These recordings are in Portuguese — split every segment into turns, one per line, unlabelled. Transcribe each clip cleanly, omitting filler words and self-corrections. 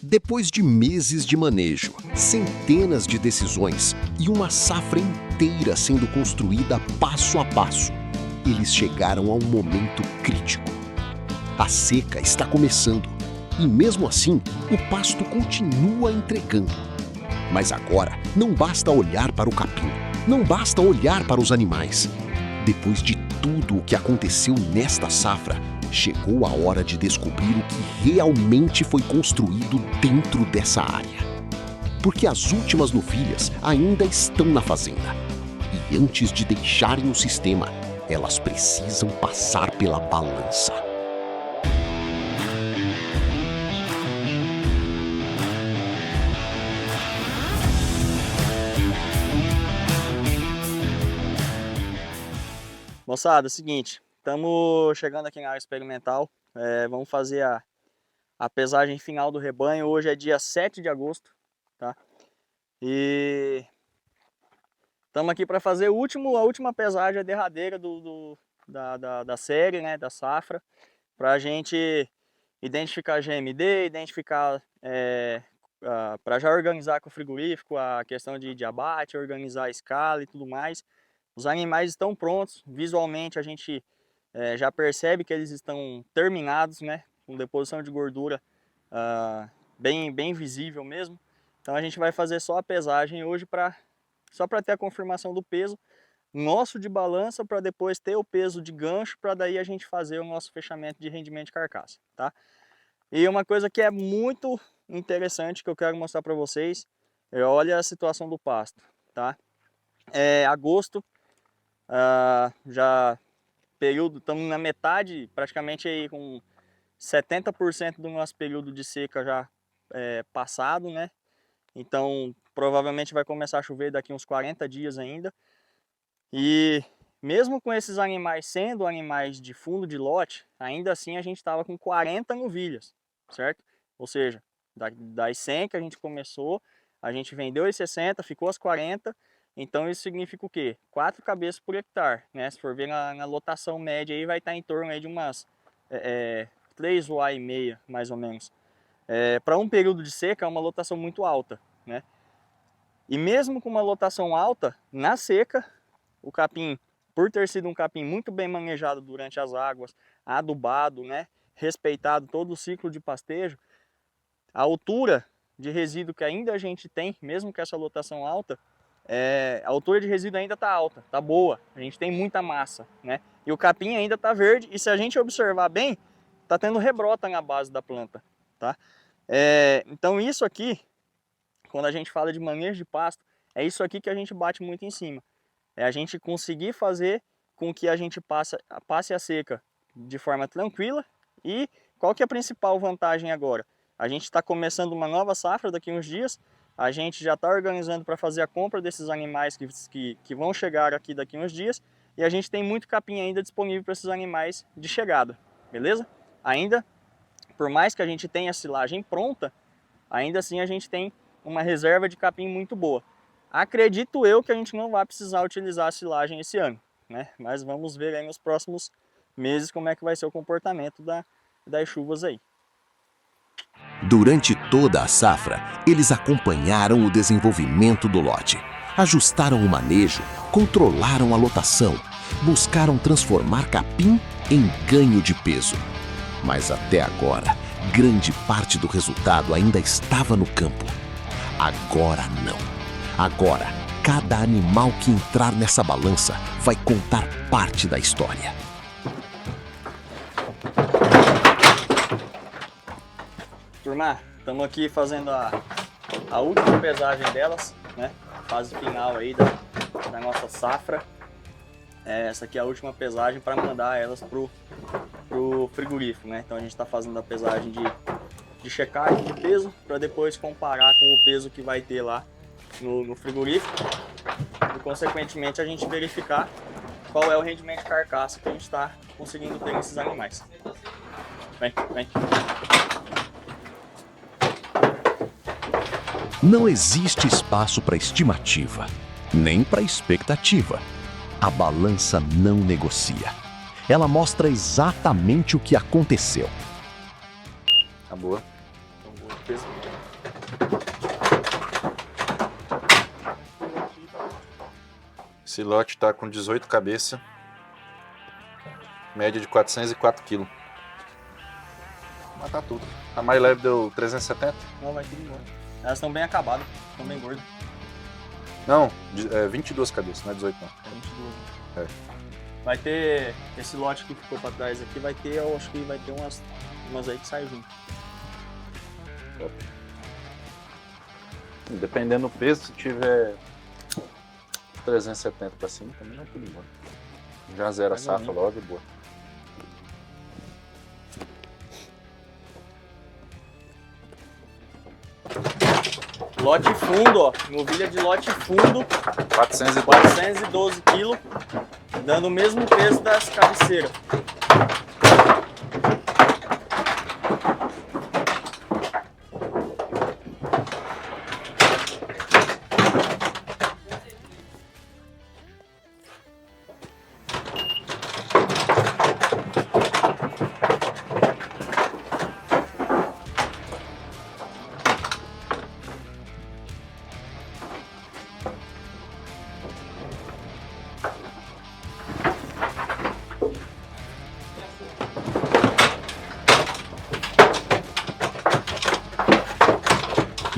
Depois de meses de manejo, centenas de decisões e uma safra inteira sendo construída passo a passo, eles chegaram a um momento crítico. A seca está começando e, mesmo assim, o pasto continua entregando. Mas agora não basta olhar para o capim, não basta olhar para os animais. Depois de tudo o que aconteceu nesta safra, chegou a hora de descobrir o que realmente foi construído dentro dessa área. Porque as últimas novilhas ainda estão na fazenda. E antes de deixarem o sistema, elas precisam passar pela balança.
Moçada, é o seguinte, estamos chegando aqui na área experimental, vamos fazer a pesagem final do rebanho. Hoje é dia 7 de agosto, tá? E estamos aqui para fazer a última pesagem, a derradeira da série, né, da safra, para a gente identificar GMD, identificar, para já organizar com o frigorífico a questão de abate, organizar a escala e tudo mais. Os animais estão prontos, visualmente a gente já percebe que eles estão terminados, né, com deposição de gordura bem visível mesmo. Então a gente vai fazer só a pesagem hoje só para ter a confirmação do peso nosso de balança, para depois ter o peso de gancho, para daí a gente fazer o nosso fechamento de rendimento de carcaça, tá? E uma coisa que é muito interessante que eu quero mostrar para vocês, olha a situação do pasto, tá? Agosto, já período, estamos na metade, praticamente aí com 70% do nosso período de seca já passado, né? Então provavelmente vai começar a chover daqui uns 40 dias ainda. E mesmo com esses animais sendo animais de fundo de lote, ainda assim a gente estava com 40 novilhas, certo? Ou seja, das 100 que a gente começou, a gente vendeu as 60, ficou as 40. Então isso significa o quê? 4 cabeças por hectare, né? Se for ver na lotação média aí, vai estar em torno aí de umas 3 UA e meia, mais ou menos. Para um período de seca é uma lotação muito alta, né? E mesmo com uma lotação alta, na seca, o capim, por ter sido um capim muito bem manejado durante as águas, adubado, né? Respeitado todo o ciclo de pastejo, a altura de resíduo que ainda a gente tem, mesmo com essa lotação alta, a altura de resíduo ainda está alta, está boa, a gente tem muita massa, né? E o capim ainda está verde, e se a gente observar bem, está tendo rebrota na base da planta, tá? Então isso aqui, quando a gente fala de manejo de pasto, é isso aqui que a gente bate muito em cima. É a gente conseguir fazer com que a gente passe a seca de forma tranquila. E qual que é a principal vantagem agora? A gente está começando uma nova safra daqui a uns dias, a gente já está organizando para fazer a compra desses animais que vão chegar aqui daqui a uns dias, e a gente tem muito capim ainda disponível para esses animais de chegada, beleza? Ainda, por mais que a gente tenha a silagem pronta, ainda assim a gente tem uma reserva de capim muito boa. Acredito eu que a gente não vai precisar utilizar a silagem esse ano, né? Mas vamos ver aí nos próximos meses como é que vai ser o comportamento das chuvas aí.
Durante toda a safra, eles acompanharam o desenvolvimento do lote, ajustaram o manejo, controlaram a lotação, buscaram transformar capim em ganho de peso. Mas até agora, grande parte do resultado ainda estava no campo. Agora não. Agora, cada animal que entrar nessa balança vai contar parte da história.
Turma, estamos aqui fazendo a última pesagem delas, né? Fase final aí da nossa safra. Essa aqui é a última pesagem para mandar elas pro frigorífico, né? Então a gente está fazendo a pesagem de checagem de peso para depois comparar com o peso que vai ter lá no frigorífico e consequentemente a gente verificar qual é o rendimento de carcaça que a gente está conseguindo ter nesses animais. Vem.
Não existe espaço para estimativa, nem para expectativa. A balança não negocia. Ela mostra exatamente o que aconteceu.
Tá boa. peso.
Esse lote tá com 18 cabeças. Média de 404 kg. Mas tá tudo. A mais leve deu 370?
Não, vai tudo embora. Elas estão bem acabadas, estão bem gordas.
Não, 22 cabeças, não é 18 não.
É 22.
É.
Vai ter esse lote que ficou pra trás aqui, vai ter, eu acho que vai ter umas aí que saem junto.
Dependendo do peso, se tiver 370 pra cima, também não é tudo embora. Já zera a safra logo e boa.
Lote fundo, ó. Novilha de lote fundo. 412 kg. Dando o mesmo peso das cabeceiras.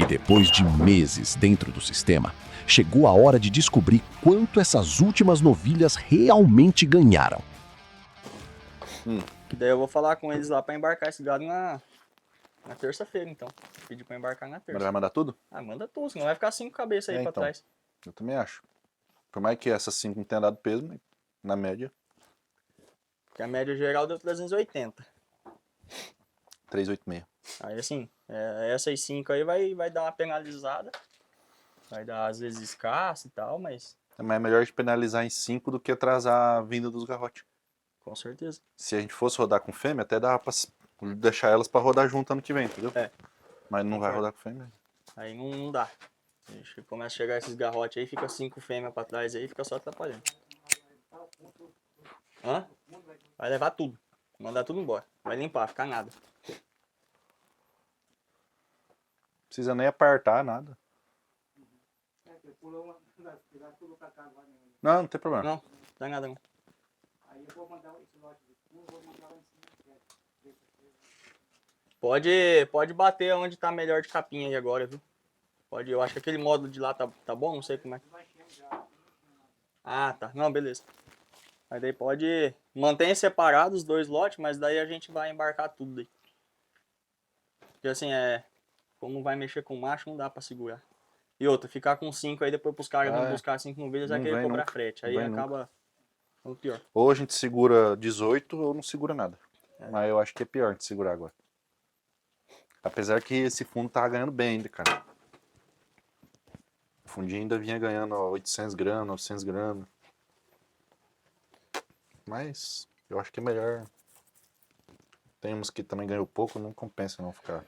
Depois de meses dentro do sistema, chegou a hora de descobrir quanto essas últimas novilhas realmente ganharam.
Daí eu vou falar com eles lá pra embarcar esse gado na terça-feira, então. Pedir pra embarcar na
Mas
terça.
vai mandar tudo?
Ah, manda tudo, senão vai ficar 5 cabeças aí pra
Então.
trás.
Eu também acho. Por mais que essas 5 não tenham dado peso, mas na média,
Porque a média geral deu 380.
386.
Aí assim, essas 5 aí vai dar uma penalizada. Vai dar às vezes escasso e tal, mas
Mas é melhor a gente penalizar em 5 do que atrasar a vinda dos garrotes.
com certeza.
Se a gente fosse rodar com fêmea, até dava pra deixar elas pra rodar junto ano que vem, entendeu?
É.
Mas não vai
Concordo.
rodar com fêmea.
Aí não dá. A gente começa a chegar esses garrotes aí, fica 5 fêmeas pra trás aí, fica só atrapalhando. Hã? Vai levar tudo. Mandar tudo embora. Vai limpar, ficar nada.
Precisa nem apartar, nada. Não tem problema.
Não, dá nada não. Pode bater onde tá melhor de capinha aí agora, viu? Pode, eu acho que aquele módulo de lá tá bom, não sei como é. Ah, tá. Não, beleza. Mas daí pode... Mantém separado os dois lotes, mas daí a gente vai embarcar tudo daí. Porque assim, como vai mexer com macho, não dá pra segurar. E outra, ficar com 5 aí, depois pros caras vão buscar 5 novilhas, vai
não
querer
vem
cobrar
nunca.
frete.
Não
Aí
vem
acaba ficando pior.
Ou a gente segura 18 ou não segura nada. Mas eu acho que é pior a gente segurar agora. Apesar que esse fundo tava ganhando bem ainda, cara. O fundinho ainda vinha ganhando 800 gramas, 900 gramas. Mas eu acho que é melhor. Tem uns que também ganhou pouco, não compensa não ficar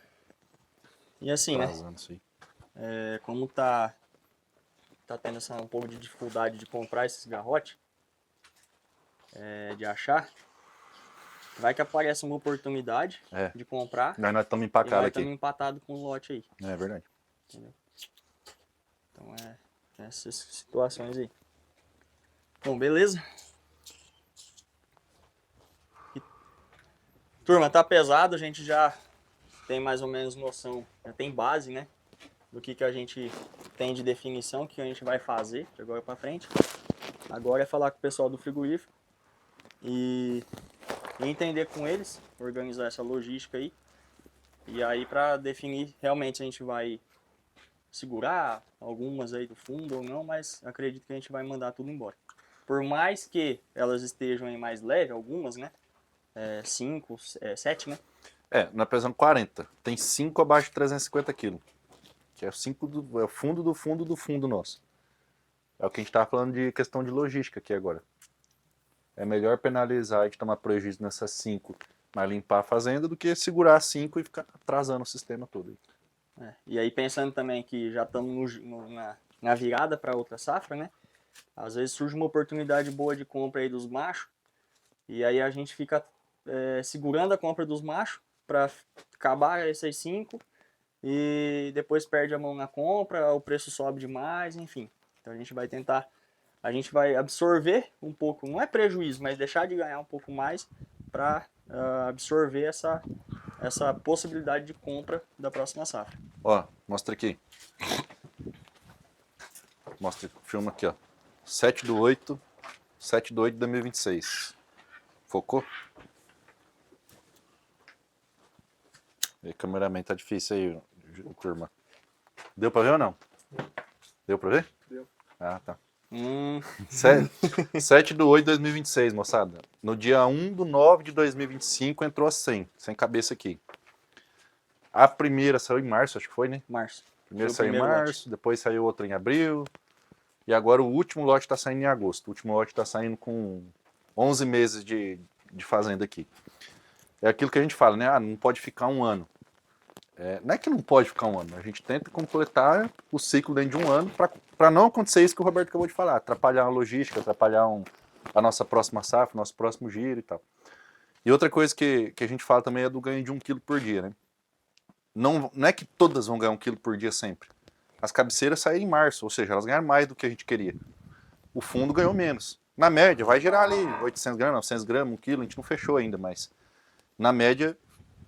E assim, né?
atrasando isso aí.
Como tá tendo um pouco de dificuldade de comprar esses garrotes, de achar, vai que aparece uma oportunidade de comprar.
Nós estamos
E
empacados
nós
aqui.
estamos empatados com o lote aí.
É verdade.
Entendeu? Então essas situações aí. Bom, beleza? Turma, tá pesado, a gente já tem mais ou menos noção, já tem base, né? Do que a gente tem de definição, que a gente vai fazer de agora pra frente. Agora é falar com o pessoal do frigorífico e entender com eles, organizar essa logística aí. E aí pra definir realmente se a gente vai segurar algumas aí do fundo ou não, mas acredito que a gente vai mandar tudo embora. Por mais que elas estejam em mais leve, algumas, né? 5, 7, né?
Nós pesamos 40. Tem 5 abaixo de 350 kg. Que é o fundo do fundo do fundo nosso. É o que a gente estava falando de questão de logística aqui agora. É melhor penalizar e tomar prejuízo nessas 5, mas limpar a fazenda, do que segurar 5 e ficar atrasando o sistema todo.
E aí pensando também que já estamos na virada para outra safra, né? Às vezes surge uma oportunidade boa de compra aí dos machos, e aí a gente fica segurando a compra dos machos para acabar essas 5 e depois perde a mão na compra, o preço sobe demais, enfim. Então a gente vai tentar, a gente vai absorver um pouco, não é prejuízo, mas deixar de ganhar um pouco mais para absorver essa possibilidade de compra da próxima safra.
Ó, mostra aqui. Mostra, filma aqui, ó. 7/8 de 2026. Focou? E aí, cameraman, tá difícil aí, turma. Deu pra ver ou não? Deu pra ver?
Deu.
Ah, tá. 7/8 de 2026, moçada. No dia 1/9 de 2025 entrou a 100 cabeça aqui. A primeira saiu em março, acho que foi, né?
Março.
Primeiro
Foi o
saiu em
primeiro
março,
lote.
depois saiu outra em abril. E agora o último lote está saindo em agosto. O último lote está saindo com 11 meses de fazenda aqui. É aquilo que a gente fala, né? Ah, não pode ficar um ano. Não é que não pode ficar um ano. A gente tenta completar o ciclo dentro de um ano para não acontecer isso que o Roberto acabou de falar. Atrapalhar a logística, atrapalhar a nossa próxima safra, nosso próximo giro e tal. E outra coisa que a gente fala também é do ganho de 1 quilo por dia, né? Não é que todas vão ganhar 1 quilo por dia sempre. As cabeceiras saíram em março, ou seja, elas ganharam mais do que a gente queria. O fundo ganhou menos. Na média, vai gerar ali 800 gramas, 900 gramas, 1 quilo, a gente não fechou ainda, mas na média,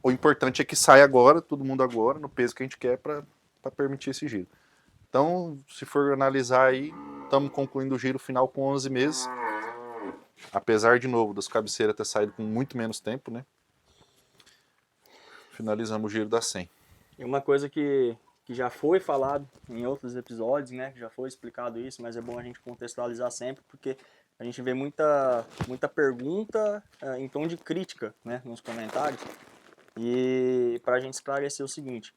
o importante é que saia agora, todo mundo agora, no peso que a gente quer para permitir esse giro. Então, se for analisar aí, estamos concluindo o giro final com 11 meses. Apesar, de novo, das cabeceiras ter saído com muito menos tempo, né? Finalizamos o giro da 100.
E uma coisa que já foi falado em outros episódios, né? Que já foi explicado isso, mas é bom a gente contextualizar sempre, porque a gente vê muita pergunta em tom de crítica, né? Nos comentários. E para a gente esclarecer o seguinte.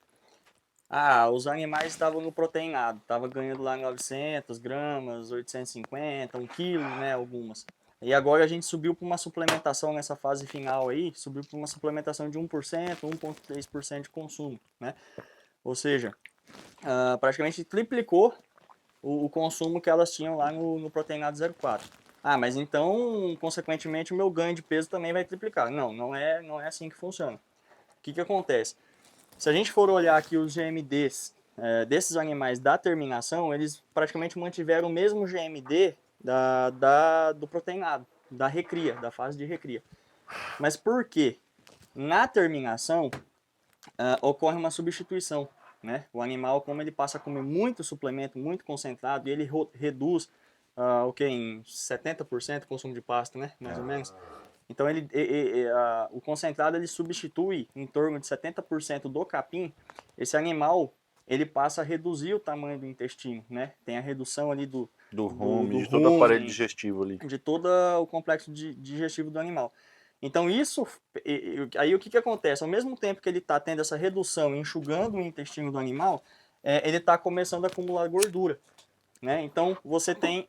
Os animais estavam no proteinado, estava ganhando lá 900 gramas, 850, 1 quilo, né? Algumas. E agora a gente subiu para uma suplementação nessa fase final aí, subiu para uma suplementação de 1%, 1,3% de consumo, né? Ou seja, praticamente triplicou o consumo que elas tinham lá no proteinado 0,4. Mas então, consequentemente, o meu ganho de peso também vai triplicar. Não é assim que funciona. O que acontece? Se a gente for olhar aqui os GMDs desses animais da terminação, eles praticamente mantiveram o mesmo GMD do proteinado, da recria, da fase de recria. Mas por quê? Na terminação, ocorre uma substituição, né? O animal, como ele passa a comer muito suplemento, muito concentrado, e ele reduz em 70% o consumo de pasto, né? Mais ou menos. Então, o concentrado ele substitui em torno de 70% do capim. Esse animal ele passa a reduzir o tamanho do intestino, né? Tem a redução ali do
rumen, de todo o aparelho digestivo ali.
De todo o complexo digestivo do animal. Então isso, aí o que acontece? Ao mesmo tempo que ele está tendo essa redução, enxugando o intestino do animal, ele está começando a acumular gordura. Né? Então você tem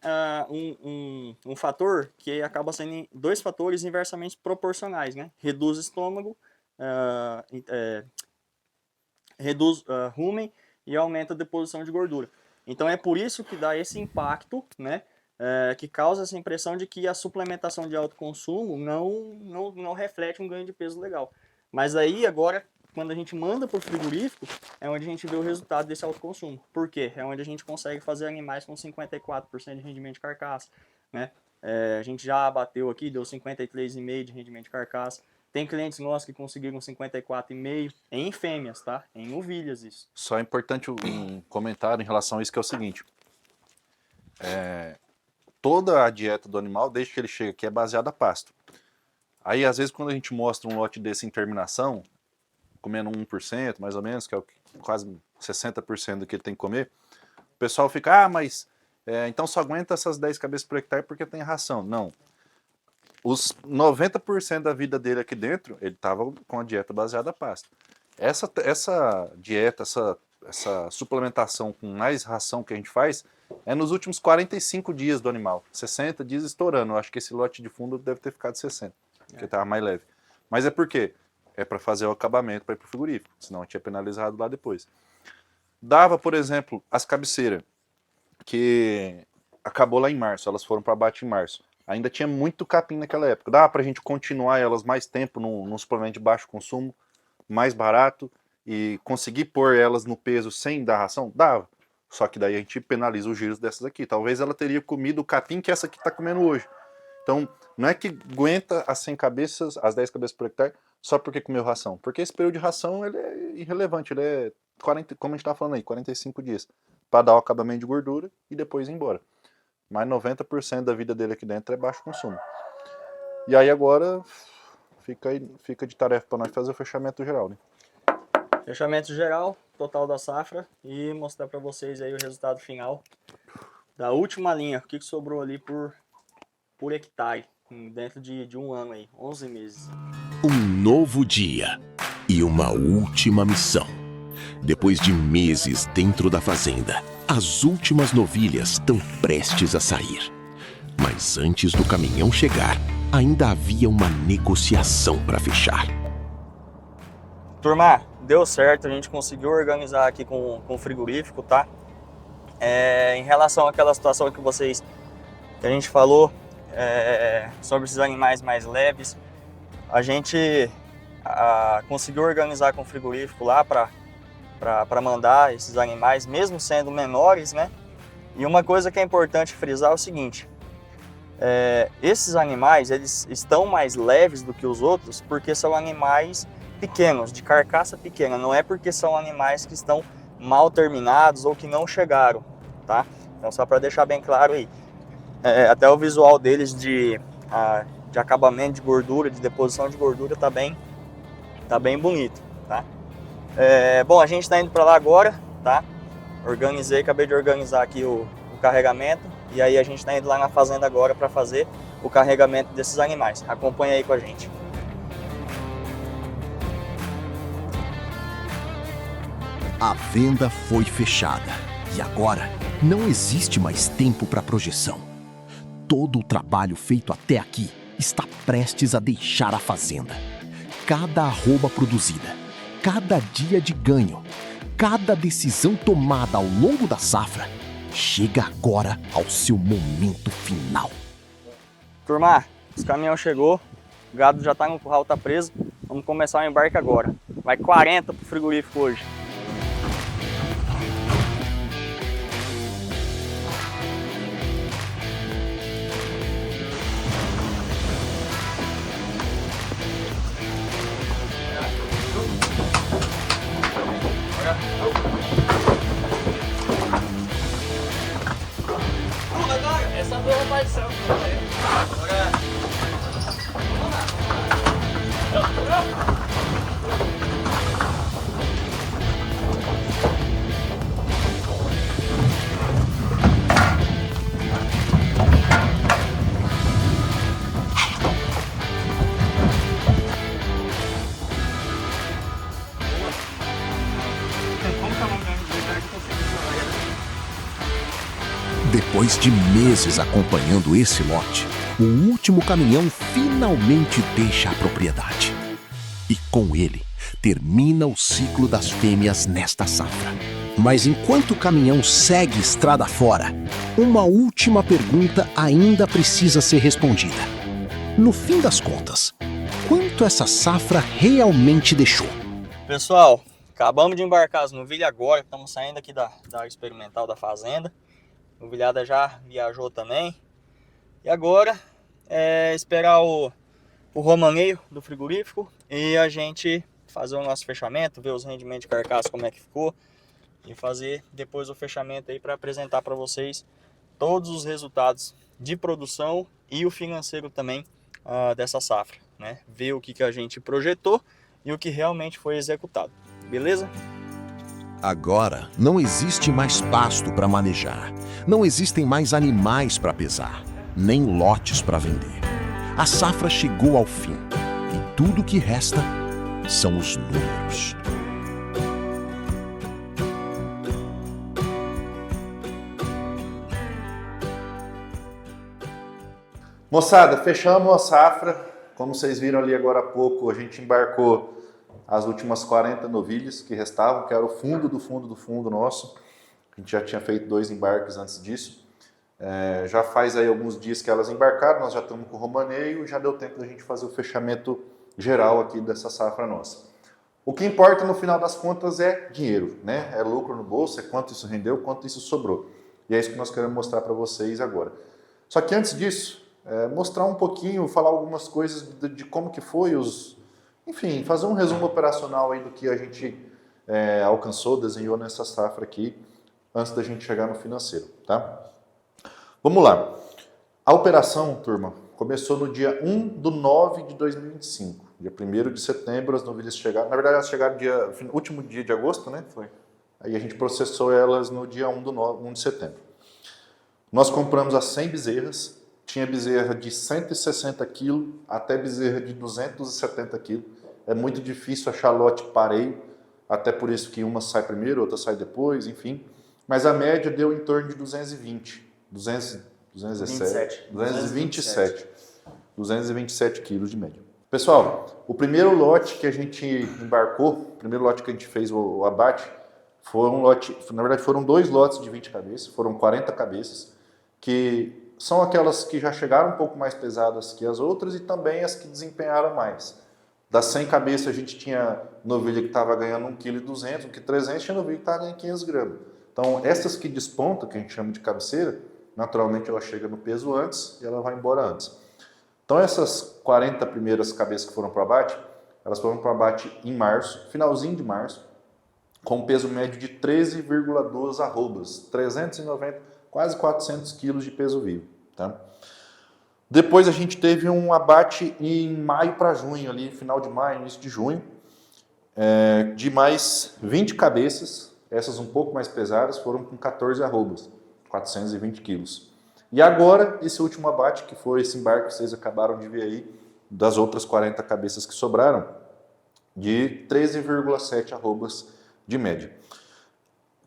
um fator que acaba sendo 2 fatores inversamente proporcionais. Né? Reduz o estômago, reduz rumen e aumenta a deposição de gordura. Então é por isso que dá esse impacto, né? Que causa essa impressão de que a suplementação de alto consumo não reflete um ganho de peso legal. Mas aí agora, quando a gente manda para o frigorífico, é onde a gente vê o resultado desse alto consumo. Por quê? É onde a gente consegue fazer animais com 54% de rendimento de carcaça. Né? A gente já abateu aqui, deu 53,5% de rendimento de carcaça. Tem clientes nossos que conseguiram 54,5% em fêmeas, tá? Em ovelhas isso.
Só é importante um comentário em relação a isso, que é o seguinte. Toda a dieta do animal, desde que ele chega aqui, é baseada a pasto. Aí, às vezes, quando a gente mostra um lote desse em terminação, comendo 1%, mais ou menos, que é quase 60% do que ele tem que comer, o pessoal fica, mas então só aguenta essas 10 cabeças por hectare porque tem ração. Não. Os 90% da vida dele aqui dentro, ele estava com a dieta baseada a pasto. Essa dieta, essa suplementação com mais ração que a gente faz, é nos últimos 45 dias do animal. 60 dias estourando. Eu acho que esse lote de fundo deve ter ficado 60, porque estava mais leve. Mas é por quê? É para fazer o acabamento para ir para o frigorífico, senão a gente é penalizado lá depois. Dava, por exemplo, as cabeceiras, que acabou lá em março, elas foram para abate em março. Ainda tinha muito capim naquela época. Dava para a gente continuar elas mais tempo num suplemento de baixo consumo, mais barato, e conseguir pôr elas no peso sem dar ração? Dava. Só que daí a gente penaliza os giros dessas aqui. Talvez ela teria comido o capim que essa aqui está comendo hoje. Então, não é que aguenta as 100 cabeças, as 10 cabeças por hectare, só porque comeu ração. Porque esse período de ração ele é irrelevante, ele é 40, como a gente está falando aí, 45 dias. Para dar o acabamento de gordura e depois ir embora. Mas 90% da vida dele aqui dentro é baixo consumo. E aí agora fica de tarefa para nós fazer o fechamento geral, né?
Fechamento geral, total da safra e mostrar para vocês aí o resultado final da última linha. O que sobrou ali por hectare, dentro de um ano aí, 11 meses.
Um novo dia e uma última missão. Depois de meses dentro da fazenda, as últimas novilhas estão prestes a sair. Mas antes do caminhão chegar, ainda havia uma negociação para fechar.
Turma, deu certo, a gente conseguiu organizar aqui com o frigorífico, tá? Em relação àquela situação que a gente falou sobre esses animais mais leves, a gente conseguiu organizar com o frigorífico lá para mandar esses animais, mesmo sendo menores, né? E uma coisa que é importante frisar é o seguinte: esses animais, eles estão mais leves do que os outros porque são animais pequenos, de carcaça pequena, não é porque são animais que estão mal terminados ou que não chegaram, tá? Então só para deixar bem claro aí, até o visual deles de acabamento de gordura, de deposição de gordura tá bem bonito, tá? Bom, a gente está indo para lá agora, tá? Acabei de organizar aqui o carregamento e aí a gente está indo lá na fazenda agora para fazer o carregamento desses animais. Acompanha aí com a gente.
A venda foi fechada e agora não existe mais tempo para projeção. Todo o trabalho feito até aqui está prestes a deixar a fazenda. Cada arroba produzida, cada dia de ganho, cada decisão tomada ao longo da safra chega agora ao seu momento final.
Turma, esse caminhão chegou, o gado já está no curral, tá preso. Vamos começar o embarque agora. Vai 40 pro frigorífico hoje. Essa dor vai ser
Depois de meses acompanhando esse lote, o último caminhão finalmente deixa a propriedade. E com ele, termina o ciclo das fêmeas nesta safra. Mas enquanto o caminhão segue estrada fora, uma última pergunta ainda precisa ser respondida. No fim das contas, quanto essa safra realmente deixou?
Pessoal, acabamos de embarcar as novilhas agora, estamos saindo aqui da área experimental da fazenda. A novilhada já viajou também. E agora esperar o romaneio do frigorífico e a gente fazer o nosso fechamento, ver os rendimentos de carcaça como é que ficou e fazer depois o fechamento aí para apresentar para vocês todos os resultados de produção e o financeiro também dessa safra, né? Ver o que a gente projetou e o que realmente foi executado, beleza?
Agora não existe mais pasto para manejar, não existem mais animais para pesar, nem lotes para vender. A safra chegou ao fim e tudo que resta são os números.
Moçada, fechamos a safra. Como vocês viram ali agora há pouco, a gente embarcou as últimas 40 novilhas que restavam, que era o fundo do fundo do fundo nosso. A gente já tinha feito 2 embarques antes disso. Já faz aí alguns dias que elas embarcaram, nós já estamos com o romaneio, já deu tempo da gente fazer o fechamento geral aqui dessa safra nossa. O que importa no final das contas é dinheiro, né? É lucro no bolso, é quanto isso rendeu, quanto isso sobrou. E é isso que nós queremos mostrar para vocês agora. Só que antes disso, mostrar um pouquinho, falar algumas coisas de como que foi enfim, fazer um resumo operacional aí do que a gente alcançou, desenhou nessa safra aqui, antes da gente chegar no financeiro, tá? Vamos lá. A operação, turma, começou no dia 1/9/2025. Dia 1º de setembro, as novilhas chegaram. Na verdade, elas chegaram no último dia de agosto, né?
Foi.
Aí a gente processou elas no dia 1 de setembro. Nós compramos as 100 bezerras. Tinha bezerra de 160 kg até bezerra de 270 kg. É muito difícil achar lote pareio, até por isso que uma sai primeiro, outra sai depois, enfim. Mas a média deu em torno de 227 quilos de média. Pessoal, o primeiro lote que a gente embarcou, o primeiro lote que a gente fez o abate, na verdade foram 2 lotes de 20 cabeças, foram 40 cabeças, que são aquelas que já chegaram um pouco mais pesadas que as outras e também as que desempenharam mais. Das 100 cabeças a gente tinha novilha que estava ganhando 1,2 kg, 1,3 kg, tinha novilha que estava ganhando 500 gramas. Então essas que despontam, que a gente chama de cabeceira, naturalmente ela chega no peso antes e ela vai embora antes. Então essas 40 primeiras cabeças que foram para o abate, elas foram para o abate em março, finalzinho de março, com um peso médio de 13,2 arrobas, 390, quase 400 quilos de peso vivo. Tá? Depois a gente teve um abate em maio para junho, ali final de maio, início de junho, de mais 20 cabeças, essas um pouco mais pesadas, foram com 14 arrobas, 420 quilos. E agora, esse último abate, que foi esse embarque que vocês acabaram de ver aí, das outras 40 cabeças que sobraram, de 13,7 arrobas de média.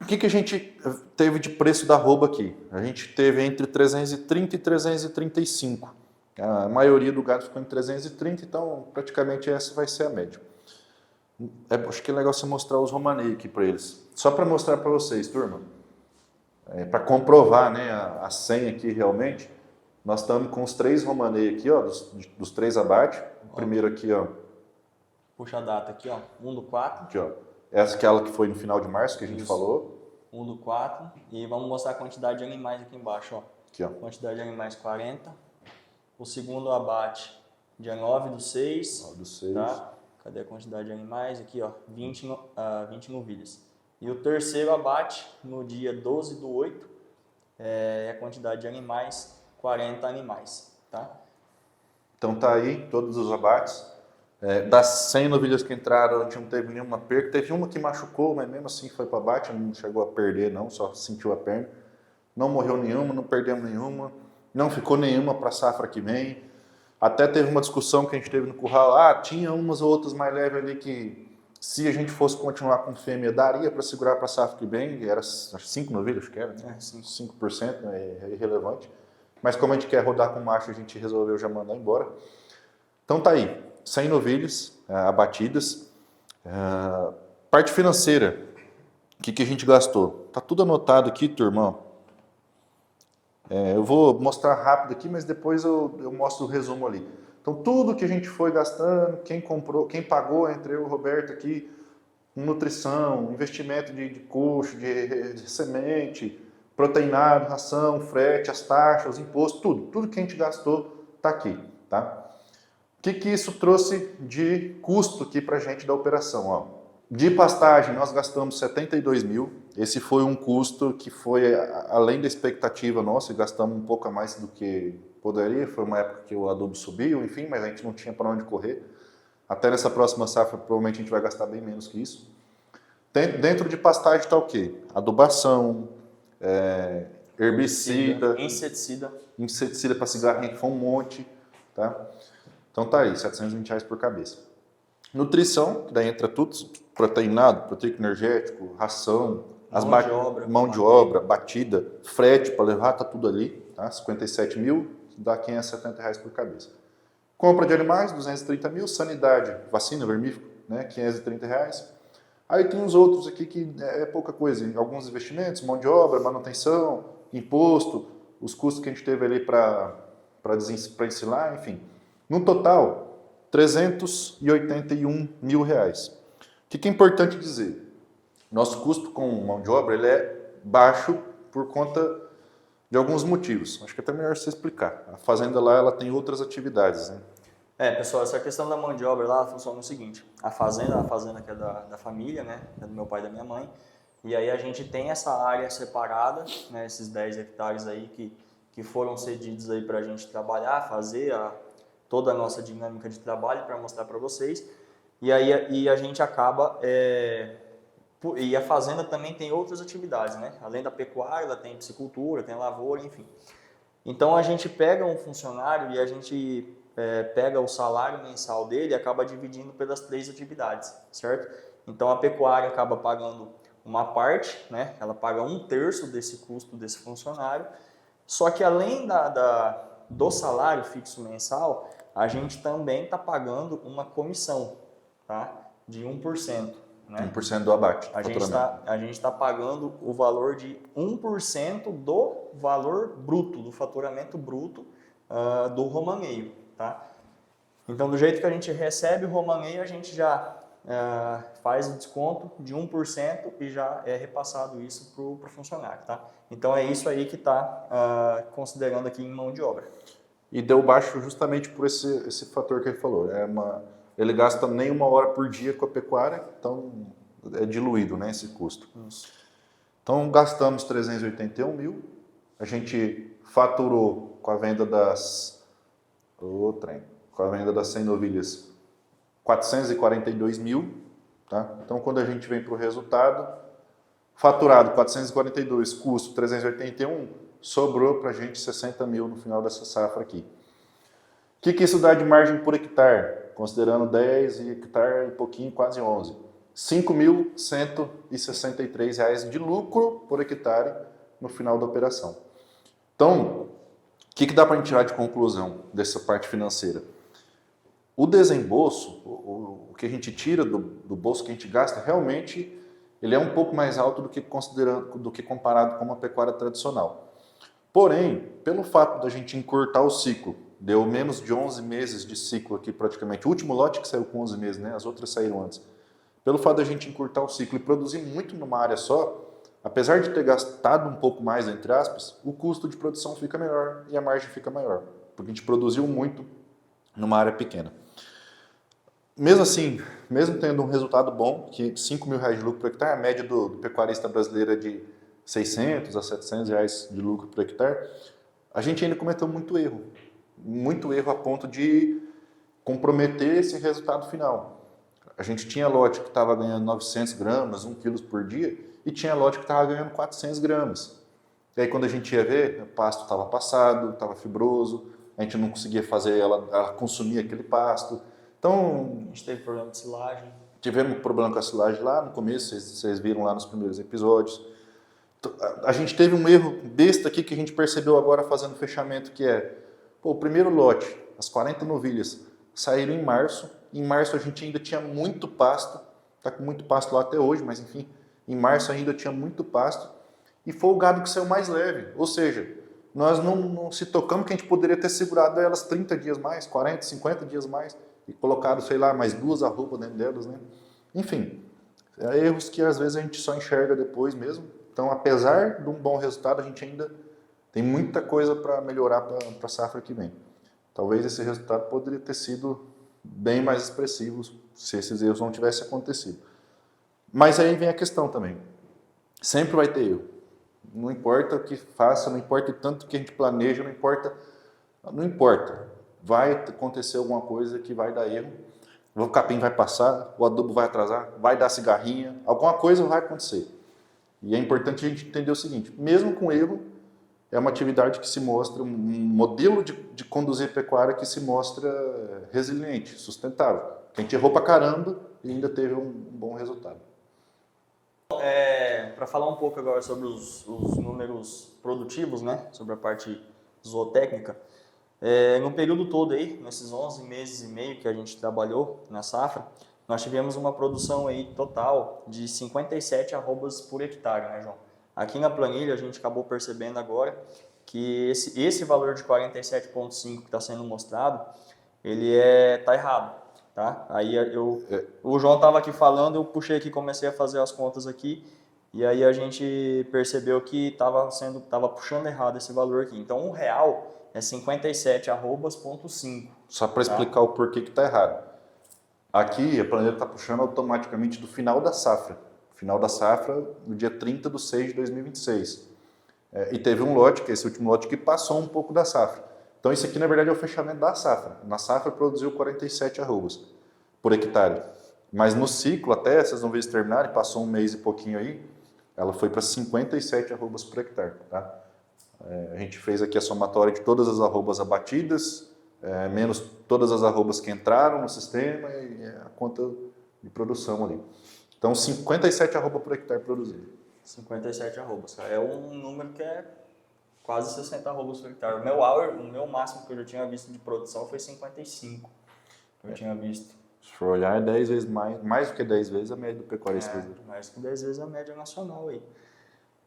O que a gente teve de preço da arroba aqui? A gente teve entre 330 e 335. A maioria do gado ficou em 330, então praticamente essa vai ser a média. Acho que é legal você mostrar os romaneios aqui para eles. Só para mostrar para vocês, turma. Para comprovar, né, a senha aqui realmente, nós estamos com os 3 romaneios aqui, ó, dos 3 abates. O primeiro aqui, ó.
Puxa a data aqui, ó. 1/4.
Aqui, ó. Essa é aquela que foi no final de março que a gente falou.
1/4. E vamos mostrar a quantidade de animais aqui embaixo, ó.
Aqui, ó.
Quantidade de animais 40. O segundo abate, dia 9/6.
9/6.
Tá? Cadê a quantidade de animais? Aqui, ó. 20 novilhas. E o terceiro abate, no dia 12/8, a quantidade de animais, 40 animais, tá?
Então tá aí todos os abates. Das 100 novilhas que entraram, a gente não teve nenhuma perda. Teve uma que machucou, mas mesmo assim foi para abate, não chegou a perder não, só sentiu a perna. Não morreu nenhuma, não perdemos nenhuma, não ficou nenhuma para a safra que vem. Até teve uma discussão que a gente teve no curral, tinha umas ou outras mais leves ali que, se a gente fosse continuar com fêmea, daria para segurar para a safra que vem, era 5 novilhas, acho que era, né? 5%, é irrelevante. Mas como a gente quer rodar com macho, a gente resolveu já mandar embora. Então tá aí, 100 novilhas abatidas. Parte financeira, o que a gente gastou? Tá tudo anotado aqui, turma. Eu vou mostrar rápido aqui, mas depois eu mostro o resumo ali. Então, tudo que a gente foi gastando, quem comprou, quem pagou, entre eu e o Roberto aqui, nutrição, investimento de coxo, de semente, proteinado, ração, frete, as taxas, os impostos, tudo que a gente gastou está aqui, tá? O que isso trouxe de custo aqui para a gente da operação? Ó? De pastagem, nós gastamos 72 mil. Esse foi um custo que foi além da expectativa nossa, gastamos um pouco a mais do que poderia. Foi uma época que o adubo subiu, enfim, mas a gente não tinha para onde correr. Até nessa próxima safra, provavelmente a gente vai gastar bem menos que isso. Dentro de pastagem está o quê? Adubação, herbicida, inseticida para cigarrinho, que foi um monte, tá? Então tá aí, R$720 por cabeça. Nutrição, que daí entra tudo, proteinado, proteico energético, ração, mão de obra, batida, frete para levar, tá tudo ali, tá? 57 mil, dá R$570 por cabeça. Compra de animais, 230 mil, sanidade, vacina, vermífugo, né? R$530. Aí tem os outros aqui que é pouca coisa, alguns investimentos, mão de obra, manutenção, imposto, os custos que a gente teve ali para ensilar, enfim. No total, R$381 mil. O que é importante dizer? Nosso custo com mão de obra ele é baixo por conta de alguns motivos. Acho que é até melhor você explicar. A fazenda lá ela tem outras atividades, né?
Pessoal, essa questão da mão de obra lá funciona o seguinte: a fazenda que é da família, né, é do meu pai e da minha mãe, e aí a gente tem essa área separada, né, esses 10 hectares aí que foram cedidos aí para a gente trabalhar, fazer toda a nossa dinâmica de trabalho para mostrar para vocês, e aí a gente acaba, e a fazenda também tem outras atividades, né, além da pecuária, ela tem piscicultura, tem lavoura, enfim. Então a gente pega um funcionário e a gente pega o salário mensal dele e acaba dividindo pelas 3 atividades, certo? Então a pecuária acaba pagando uma parte, né? Ela paga 1/3 desse custo desse funcionário, só que além do salário fixo mensal, a gente também está pagando uma comissão, tá? De 1%. Né?
1% do abate.
A gente está pagando o valor de 1% do valor bruto, do faturamento bruto do romaneio. Tá? Então, do jeito que a gente recebe o romaneio, a gente já faz o desconto de 1% e já é repassado isso para o funcionário. Tá? Então, é isso aí que está considerando aqui em mão de obra.
E deu baixo justamente por esse fator que ele falou. Ele gasta nem 1 hora por dia com a pecuária, então é diluído, né, esse custo.
Isso.
Então gastamos 381 mil, a gente faturou com a venda das 100 novilhas 442 mil, tá? Então quando a gente vem para o resultado, faturado 442, custo 381, sobrou para a gente 60 mil no final dessa safra aqui. O que isso dá de margem por hectare? Considerando 10 hectare e pouquinho, quase 11. R$ 5.163 de lucro por hectare no final da operação. Então, o que dá para a gente tirar de conclusão dessa parte financeira? O desembolso, o que a gente tira do bolso que a gente gasta, realmente ele é um pouco mais alto do que comparado com uma pecuária tradicional. Porém, pelo fato da gente encurtar o ciclo, deu menos de 11 meses de ciclo aqui praticamente. O último lote que saiu com 11 meses, né? As outras saíram antes. Pelo fato da gente encurtar o ciclo e produzir muito numa área só, apesar de ter gastado um pouco mais, entre aspas, o custo de produção fica menor e a margem fica maior, porque a gente produziu muito numa área pequena. Mesmo assim, mesmo tendo um resultado bom, que R$ 5.000 de lucro por hectare, a média do pecuarista brasileiro é de R$ 600 a R$ 700 de lucro por hectare, a gente ainda cometeu muito erro a ponto de comprometer esse resultado final. A gente tinha lote que estava ganhando 900 gramas, 1 quilo por dia, e tinha lote que estava ganhando 400 gramas. E aí quando a gente ia ver, o pasto estava passado, estava fibroso, a gente não conseguia fazer ela consumir aquele pasto. Então,
a gente teve problema de silagem.
Tivemos problema com a silagem lá no começo, vocês viram lá nos primeiros episódios. A gente teve um erro besta aqui que a gente percebeu agora fazendo o fechamento, que é, o primeiro lote, as 40 novilhas, saíram em março. Em março a gente ainda tinha muito pasto, está com muito pasto lá até hoje, mas enfim, em março ainda tinha muito pasto, e foi o gado que saiu mais leve, ou seja, nós não se tocamos que a gente poderia ter segurado elas 30 dias mais, 40, 50 dias mais, e colocado, sei lá, mais 2 arrobas dentro delas, né? Enfim, erros que às vezes a gente só enxerga depois mesmo. Então, apesar de um bom resultado, a gente ainda tem muita coisa para melhorar para a safra que vem. Talvez esse resultado poderia ter sido bem mais expressivo se esses erros não tivessem acontecido. Mas aí vem a questão também. Sempre vai ter erro. Não importa o que faça, não importa o tanto que a gente planeja, não importa. Vai acontecer alguma coisa que vai dar erro. O capim vai passar, o adubo vai atrasar, vai dar cigarrinha, alguma coisa vai acontecer. E é importante a gente entender o seguinte, mesmo com erro, é uma atividade que se mostra, um modelo de conduzir pecuária que se mostra resiliente, sustentável. A gente errou pra caramba e ainda teve um bom resultado.
Para falar um pouco agora sobre os números produtivos, né, sobre a parte zootécnica, no período todo aí, nesses 11 meses e meio que a gente trabalhou na safra, nós tivemos uma produção aí total de 57 arrobas por hectare, né, João? Aqui na planilha a gente acabou percebendo agora que esse valor de 47,5 que está sendo mostrado, ele tá errado. tá? Aí o João estava aqui falando, eu puxei aqui, comecei a fazer as contas aqui, e aí a gente percebeu que estava puxando errado esse valor aqui. Então, o real é 57 arrobas,5.
Só para explicar o porquê que está errado. Aqui, a planilha está puxando automaticamente do final da safra. Final da safra, no dia 30 de 6 de 2026. E teve um lote, que é esse último lote, que passou um pouco da safra. Então, isso aqui, na verdade, é o fechamento da safra. Na safra, produziu 47 arrobas por hectare. Mas no ciclo, até, vocês vão ver isso terminarem, passou um mês e pouquinho aí, ela foi para 57 arrobas por hectare. Tá? A gente fez aqui a somatória de todas as arrobas abatidas, menos todas as arrobas que entraram no sistema e a conta de produção ali. Então, 57 arrobas por hectare produzido. 57
arrobas, cara. É um número que é quase 60 arrobas por hectare. O meu máximo que eu já tinha visto de produção foi 55. Eu tinha visto.
Se for olhar, é 10 vezes mais do que 10 vezes a média do pecuarista.
Mais que 10 vezes a média nacional aí.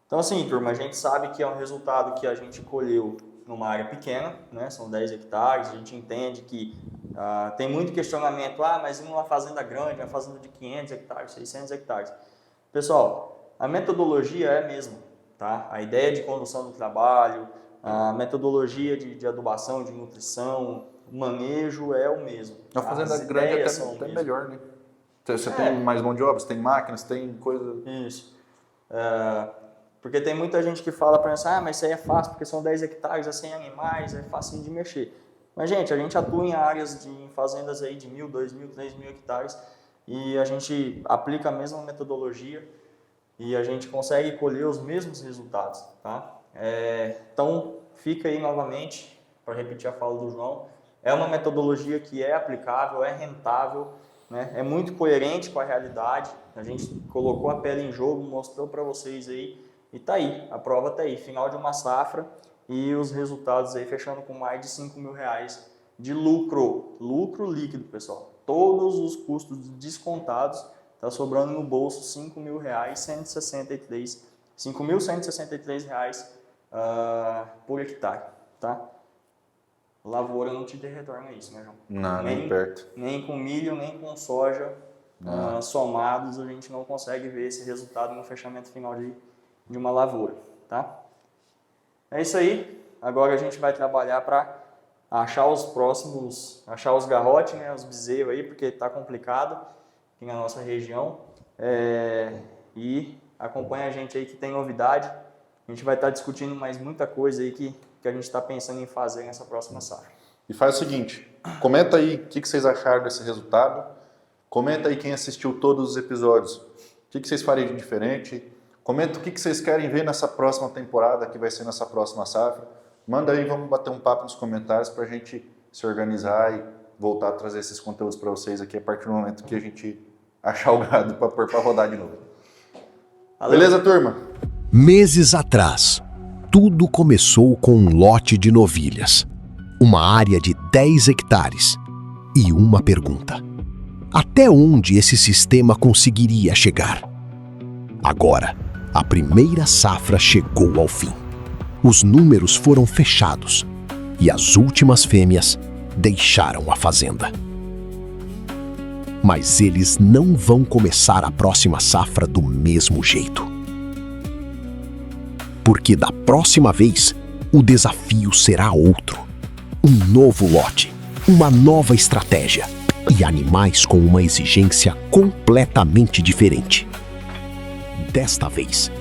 Então, assim, turma, a gente sabe que é um resultado que a gente colheu numa área pequena, né? São 10 hectares, a gente entende que tem muito questionamento, mas em uma fazenda grande, uma fazenda de 500 hectares, 600 hectares. Pessoal, a metodologia é a mesma, tá? A ideia de condução do trabalho, a metodologia de adubação, de nutrição, o manejo é o mesmo.
Na fazenda grande até melhor, né? Você tem mais mão de obra, você tem máquinas, tem coisa...
Isso. Porque tem muita gente que fala para nós, mas isso aí é fácil, porque são 10 hectares, é 100 animais, é fácil de mexer. Mas, gente, a gente atua em áreas em fazendas aí de 1.000, 2.000, 3.000 hectares e a gente aplica a mesma metodologia e a gente consegue colher os mesmos resultados, tá? Então, fica aí novamente, para repetir a fala do João, é uma metodologia que é aplicável, é rentável, né? É muito coerente com a realidade, a gente colocou a pele em jogo, mostrou para vocês aí, e tá aí, a prova tá aí, final de uma safra e os resultados aí fechando com mais de R$5.000 de lucro líquido, pessoal. Todos os custos descontados, tá sobrando no bolso R$5.163 por hectare, tá? Lavoura não te dê retorno a isso, né, João?
Não, nem perto.
Nem com milho, nem com soja somados, a gente não consegue ver esse resultado no fechamento final de uma lavoura, tá? É isso aí. Agora a gente vai trabalhar para achar os garrotes, né, os bezerros aí, porque tá complicado aqui na nossa região. E acompanha a gente aí que tem novidade. A gente vai estar discutindo mais muita coisa aí que a gente está pensando em fazer nessa próxima safra.
E faz o seguinte, comenta aí o que vocês acharam desse resultado, comenta aí quem assistiu todos os episódios, o que vocês fariam de diferente, comenta o que vocês querem ver nessa próxima temporada, que vai ser nessa próxima safra, manda aí, vamos bater um papo nos comentários para a gente se organizar e voltar a trazer esses conteúdos para vocês aqui a partir do momento que a gente achar o gado para pôr para rodar de novo. Valeu. Beleza, turma?
Meses atrás, tudo começou com um lote de novilhas, uma área de 10 hectares e uma pergunta: até onde esse sistema conseguiria chegar? Agora, a primeira safra chegou ao fim. Os números foram fechados e as últimas fêmeas deixaram a fazenda. Mas eles não vão começar a próxima safra do mesmo jeito. Porque da próxima vez, o desafio será outro. Um novo lote, uma nova estratégia e animais com uma exigência completamente diferente. Desta vez,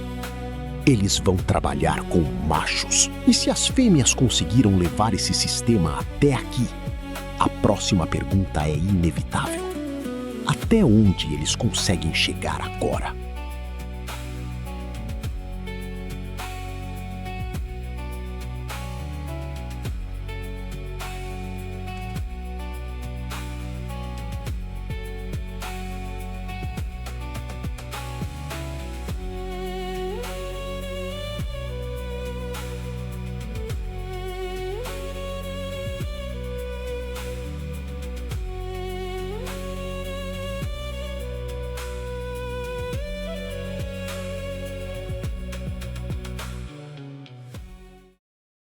eles vão trabalhar com machos. E se as fêmeas conseguiram levar esse sistema até aqui, a próxima pergunta é inevitável. Até onde eles conseguem chegar agora?